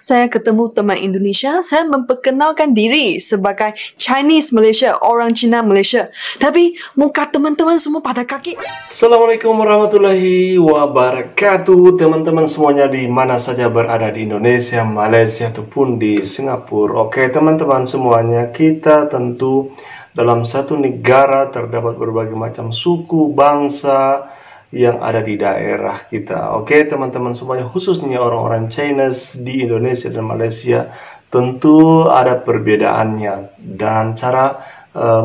saya ketemu teman Indonesia, saya memperkenalkan diri sebagai Chinese Malaysia, orang Cina Malaysia. Tapi muka teman-teman semua pada kaki. Assalamualaikum warahmatullahi wabarakatuh, teman-teman semuanya di mana saja berada di Indonesia, Malaysia ataupun di Singapura. Oke, teman-teman semuanya, kita tentu dalam satu negara terdapat berbagai macam suku, bangsa yang ada di daerah kita. Oke, teman-teman semuanya, khususnya orang-orang Chinese di Indonesia dan Malaysia, tentu ada perbedaannya dan cara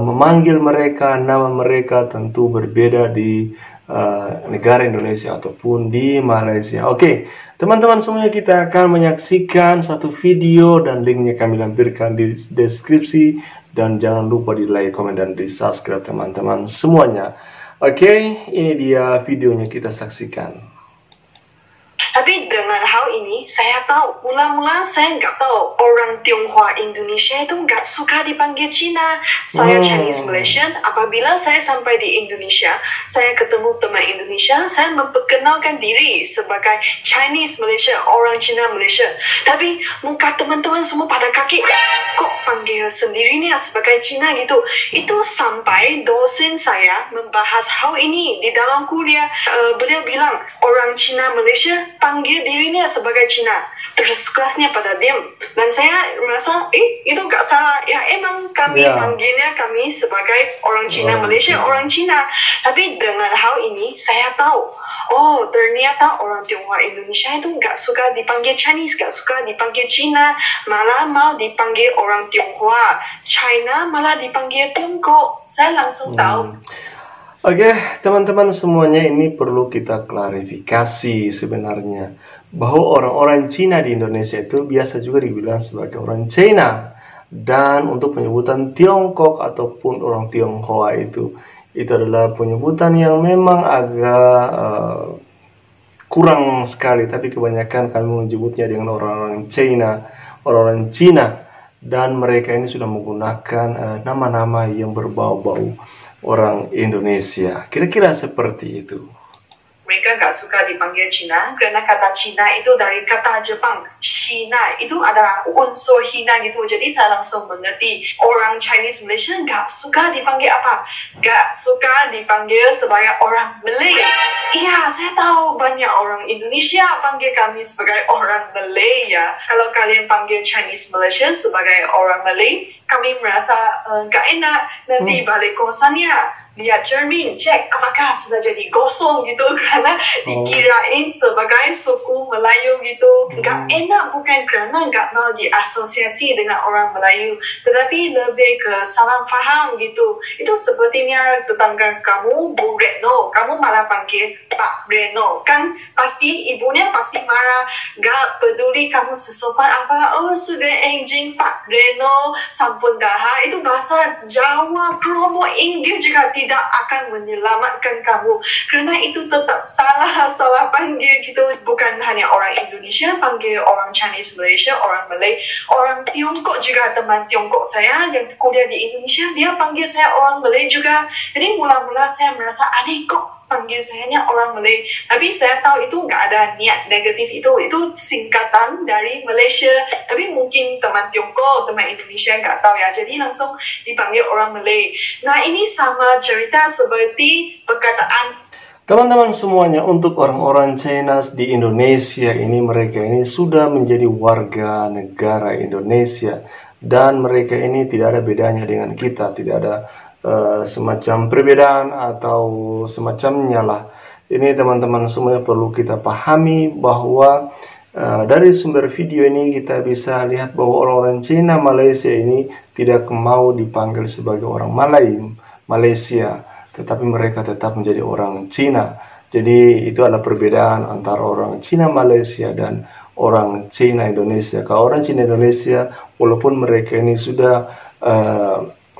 memanggil mereka, nama mereka tentu berbeda di negara Indonesia ataupun di Malaysia. Oke, teman-teman semuanya, kita akan menyaksikan satu video dan linknya kami lampirkan di deskripsi. Dan jangan lupa di like, komen, dan di subscribe teman-teman semuanya. Oke, ini dia videonya, kita saksikan. Tapi dengan hal ini, saya tahu, mula-mula saya nggak tahu orang Tionghoa Indonesia itu nggak suka dipanggil Cina. Saya Chinese Malaysian, apabila saya sampai di Indonesia, saya ketemu teman Indonesia, saya memperkenalkan diri sebagai Chinese Malaysia, orang Cina Malaysia. Tapi muka teman-teman semua pada kaki, kok panggil sendirinya sebagai Cina gitu. Itu sampai dosen saya membahas hal ini di dalam kuliah. Beliau bilang, orang Cina Malaysia panggil dirinya sebagai Cina. Terus kelasnya pada diam. Dan saya merasa, itu gak salah. Ya emang kami panggilnya kami sebagai orang Cina Malaysia, orang Cina. Tapi dengan hal ini, saya tahu, oh ternyata orang Tionghoa Indonesia itu gak suka dipanggil Chinese, gak suka dipanggil Cina. Malah mau dipanggil orang Tionghoa. China malah dipanggil Tiongkok. Saya langsung tahu. Oke, teman-teman semuanya, ini perlu kita klarifikasi sebenarnya bahwa orang-orang Cina di Indonesia itu biasa juga dibilang sebagai orang China. Dan untuk penyebutan Tiongkok ataupun orang Tionghoa itu adalah penyebutan yang memang agak kurang sekali. Tapi kebanyakan kami menyebutnya dengan orang-orang China, orang-orang Cina. Dan mereka ini sudah menggunakan nama-nama yang berbau-bau orang Indonesia. Kira-kira seperti itu. Mereka gak suka dipanggil Cina karena kata Cina itu dari kata Jepang, China, itu ada unsur hina gitu. Jadi saya langsung mengerti orang Chinese Malaysia gak suka dipanggil apa? Gak suka dipanggil sebagai orang Malay. Iya, saya tahu banyak orang Indonesia panggil kami sebagai orang Malay ya. Kalau kalian panggil Chinese Malaysia sebagai orang Malay, kami merasa gak enak. Nanti balik kosannya, lihat cermin, cek apakah sudah jadi gosong gitu, karena dikirain sebagai suku Melayu gitu. Gak enak bukan karena gak mau diasosiasi dengan orang Melayu, tetapi lebih ke salah faham gitu. Itu sepertinya tetangga kamu, Bu Retno, kamu malah panggil Pak Reno, kan pasti ibunya pasti marah. Gak peduli kamu sesopan apa, oh sudah aging Pak Reno, sampun dahar. Itu bahasa Jawa, Kromo, Inggris juga tidak akan menyelamatkan kamu, karena itu tetap salah panggil gitu. Bukan hanya orang Indonesia panggil orang Chinese Malaysia, orang Malay, orang Tiongkok juga. Teman Tiongkok saya yang kuliah di Indonesia, dia panggil saya orang Malay juga. Jadi mula-mula saya merasa aneh, kok panggil sayanya orang Malay. Tapi saya tahu itu nggak ada niat negatif, itu singkatan dari Malaysia. Tapi mungkin teman Tiongkok, teman Indonesia nggak tahu ya, jadi langsung dipanggil orang Malay. Nah, ini sama cerita seperti perkataan teman-teman semuanya, untuk orang-orang China di Indonesia ini, mereka ini sudah menjadi warga negara Indonesia. Dan mereka ini tidak ada bedanya dengan kita, tidak ada semacam perbedaan atau semacamnya lah. Ini teman-teman semuanya perlu kita pahami bahwa dari sumber video ini kita bisa lihat bahwa orang-orang Cina Malaysia ini tidak mau dipanggil sebagai orang Malaysia, tetapi mereka tetap menjadi orang Cina. Jadi itu adalah perbedaan antara orang Cina Malaysia dan orang Cina Indonesia. Kalau orang Cina Indonesia, walaupun mereka ini sudah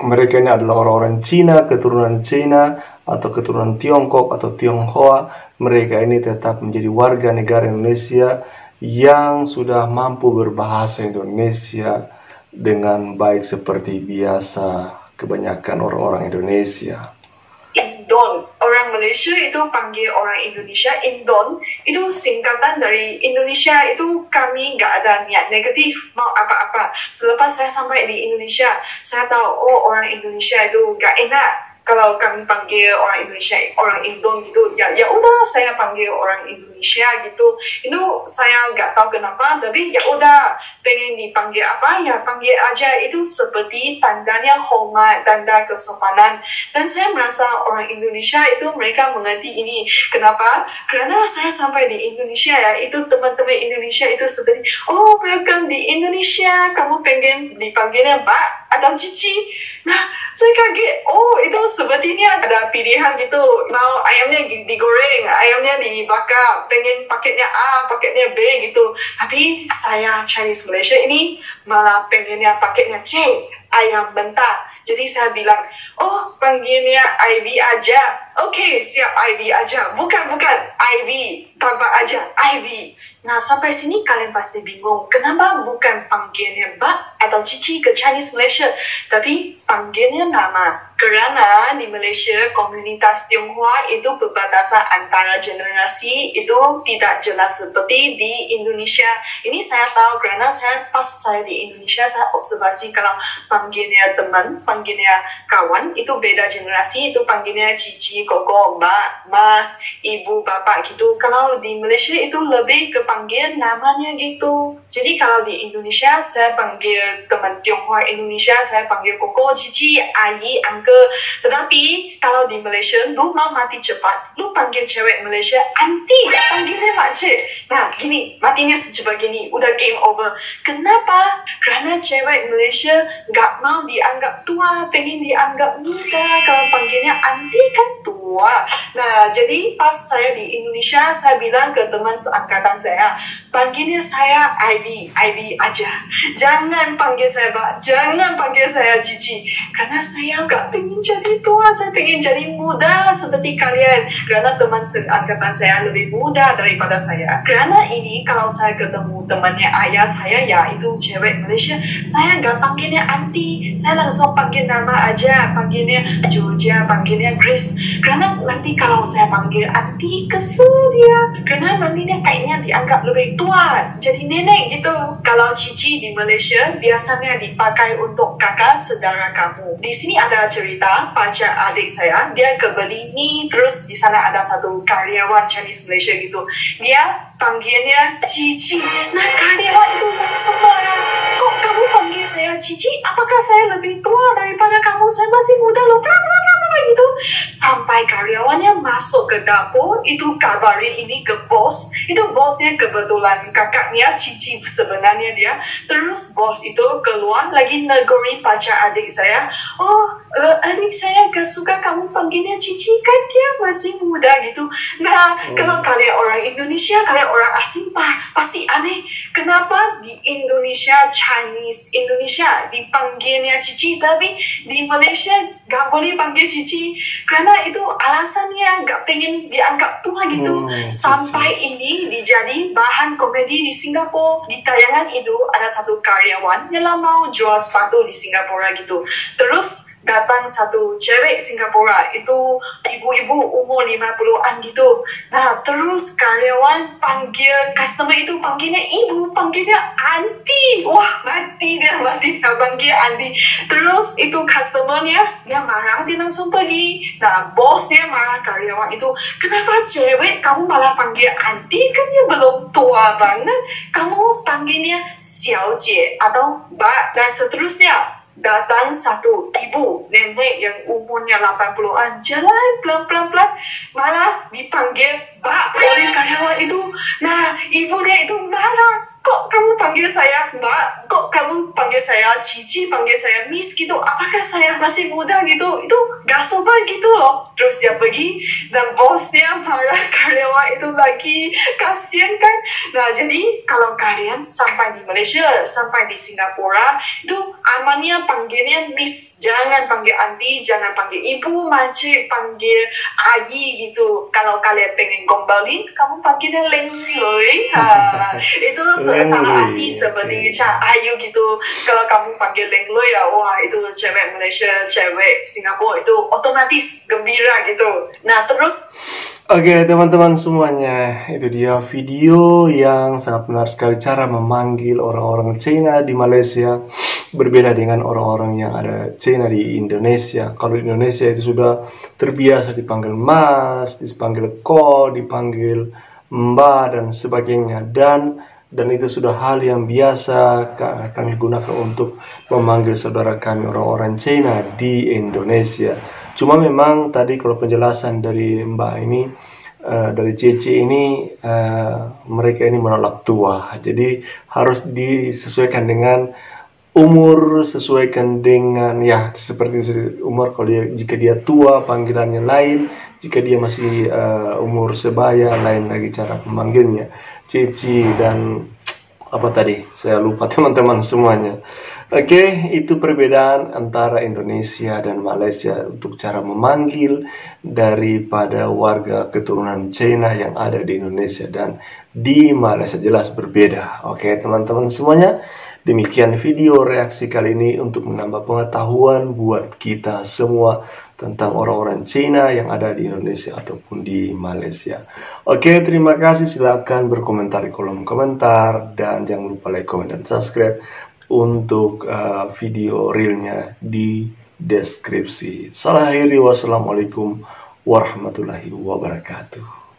mereka ini adalah orang-orang Cina, keturunan Cina, atau keturunan Tiongkok atau Tionghoa, mereka ini tetap menjadi warga negara Indonesia yang sudah mampu berbahasa Indonesia dengan baik seperti biasa kebanyakan orang-orang Indonesia. Indon, orang orang Malaysia itu panggil orang Indonesia Indon, itu singkatan dari Indonesia. Itu kami nggak ada niat negatif mau apa-apa. Selepas saya sampai di Indonesia, saya tahu oh orang Indonesia itu nggak enak kalau kami panggil orang Indonesia orang Indon gitu. Ya udah saya panggil orang Indonesia gitu. Itu saya nggak tahu kenapa, tapi ya udah pengen dipanggil apa ya panggil aja. Itu seperti tandanya hormat, tanda kesopanan. Dan saya merasa orang Indonesia itu mereka mengerti ini. Kenapa? Karena saya sampai di Indonesia ya, itu teman-teman Indonesia itu seperti oh welcome di Indonesia, kamu pengen dipanggilnya Mbak atau Cici. Nah, saya kaget. Oh, itu sepertinya ada pilihan gitu. Mau ayamnya digoreng, ayamnya dibakar, pengen paketnya A, paketnya B gitu. Tapi saya Chinese Malaysia ini malah pengennya paketnya C, ayam mentah. Jadi saya bilang, oh panggilnya Ivy aja. Oke, siap Ivy aja. Bukan, Ivy, tambah aja Ivy. Nah, sampai sini kalian pasti bingung. Kenapa bukan panggilnya Mbak atau Cici ke Chinese Malaysia, tapi panggilnya nama? Karena di Malaysia, komunitas Tionghoa itu perbatasan antara generasi itu tidak jelas seperti di Indonesia. Ini saya tahu karena pas saya di Indonesia, saya observasi kalau panggilnya teman, panggilnya kawan, itu beda generasi, itu panggilnya Cici, Koko, Mbak, Mas, Ibu, Bapak gitu. Kalau di Malaysia itu lebih ke panggil namanya gitu. Jadi kalau di Indonesia, saya panggil teman Tionghoa Indonesia, saya panggil Koko, Cici, Ayi, Angke. Tetapi kalau di Malaysia, lu mau mati cepat, lu panggil cewek Malaysia anti, panggilnya makcik. Nah gini, matinya secepat gini, udah game over. Kenapa? Karena cewek Malaysia gak mau dianggap tua, pengen dianggap muda. Kalau panggilnya anti kan tua. Nah jadi pas saya di Indonesia, saya bilang ke teman seangkatan saya, panggilnya saya Ivy aja. Jangan panggil saya Mbak, jangan panggil saya Cici. Karena saya gak pengen jadi tua, saya pengen jadi muda seperti kalian. Karena teman seangkatan saya lebih muda daripada saya. Karena ini kalau saya ketemu temannya ayah saya, ya itu cewek Malaysia, saya gak panggilnya auntie, saya langsung panggil nama aja, panggilnya Georgia, panggilnya Grace. Karena nanti kalau saya panggil auntie, kesel dia. Karena nanti dia kayaknya dianggap lebih tua, jadi nenek gitu. Kalau Cici di Malaysia biasanya dipakai untuk kakak saudara kamu. Di sini ada cerita pacar adik saya, dia kebeli mie, terus di sana ada satu karyawan Chinese Malaysia gitu, dia panggilnya Cici. Nah karyawan itu langsung marah, kok kamu panggil saya Cici? Apakah saya lebih tua daripada kamu? Saya masih muda loh, gitu. Sampai karyawannya masuk ke dapur, itu kabarin ini ke bos. Itu bosnya kebetulan kakaknya Cici sebenarnya dia. Terus bos itu keluar lagi negorin pacar adik saya. Oh, adik saya gak suka kamu panggilnya Cici, kan dia masih muda gitu. Nah, kalau kalian orang Indonesia, kalian orang asing pasti aneh. Kenapa di Indonesia, Chinese Indonesia dipanggilnya Cici, tapi di Malaysia gak boleh panggil Cici? Karena itu alasannya gak pengen dianggap tua gitu. Sampai ini dijadi bahan komedi di Singapura. Di tayangan itu ada satu karyawan yang mau jual sepatu di Singapura gitu. Terus datang satu cewek Singapura, itu ibu-ibu umur 50-an gitu. Nah terus karyawan panggil customer itu, panggilnya ibu, panggilnya auntie. Wah mati dia panggil auntie. Terus itu customernya, dia marah, dia langsung pergi. Nah bosnya marah karyawan itu, kenapa cewek kamu malah panggil auntie, kan dia belum tua banget, kamu panggilnya xiao jie atau mbak dan seterusnya. Datang satu ibu nenek yang umurnya 80-an, jalan pelan-pelan, malah dipanggil Mbak oleh karyawan itu. Nah ibunya itu marah, kok kamu panggil saya Mbak, kok kamu panggil saya Cici, panggil saya Miss gitu, apakah saya masih muda gitu? Itu gak sopan gitu loh. Terus dia pergi dan bosnya marah karyawan itu lagi, kasihan kan. Nah jadi kalau kalian sampai di Malaysia, sampai di Singapura, itu amannya panggilnya Miss, jangan panggil auntie, jangan panggil ibu, makcik, panggil ayi gitu. Kalau kalian pengen gombalin, kamu panggilnya Leng Loi. Itu sama arti seperti Cak Ayu gitu. Kalau kamu panggil Lenglo ya, wah itu cewek Malaysia, cewek Singapura itu otomatis gembira gitu. Nah terus Oke teman-teman semuanya, itu dia video yang sangat menarik sekali cara memanggil orang-orang China di Malaysia. Berbeda dengan orang-orang yang ada China di Indonesia. Kalau di Indonesia itu sudah terbiasa dipanggil mas, dipanggil ko, dipanggil mbak dan sebagainya. Dan itu sudah hal yang biasa kami gunakan untuk memanggil saudara kami orang-orang China di Indonesia. Cuma memang tadi kalau penjelasan dari Mbak ini, dari Cici ini, mereka ini menolak tua. Jadi harus disesuaikan dengan umur, sesuaikan dengan ya seperti umur. Kalau jika dia tua panggilannya lain, jika dia masih umur sebaya lain lagi cara memanggilnya. Cici dan apa tadi? Saya lupa teman-teman semuanya. Oke, itu perbedaan antara Indonesia dan Malaysia untuk cara memanggil daripada warga keturunan China yang ada di Indonesia dan di Malaysia, jelas berbeda. Oke, teman-teman semuanya, demikian video reaksi kali ini untuk menambah pengetahuan buat kita semua tentang orang-orang China yang ada di Indonesia ataupun di Malaysia. Oke, terima kasih. Silahkan berkomentar di kolom komentar dan jangan lupa like, comment, dan subscribe untuk video realnya di deskripsi. Wassalamualaikum warahmatullahi wabarakatuh.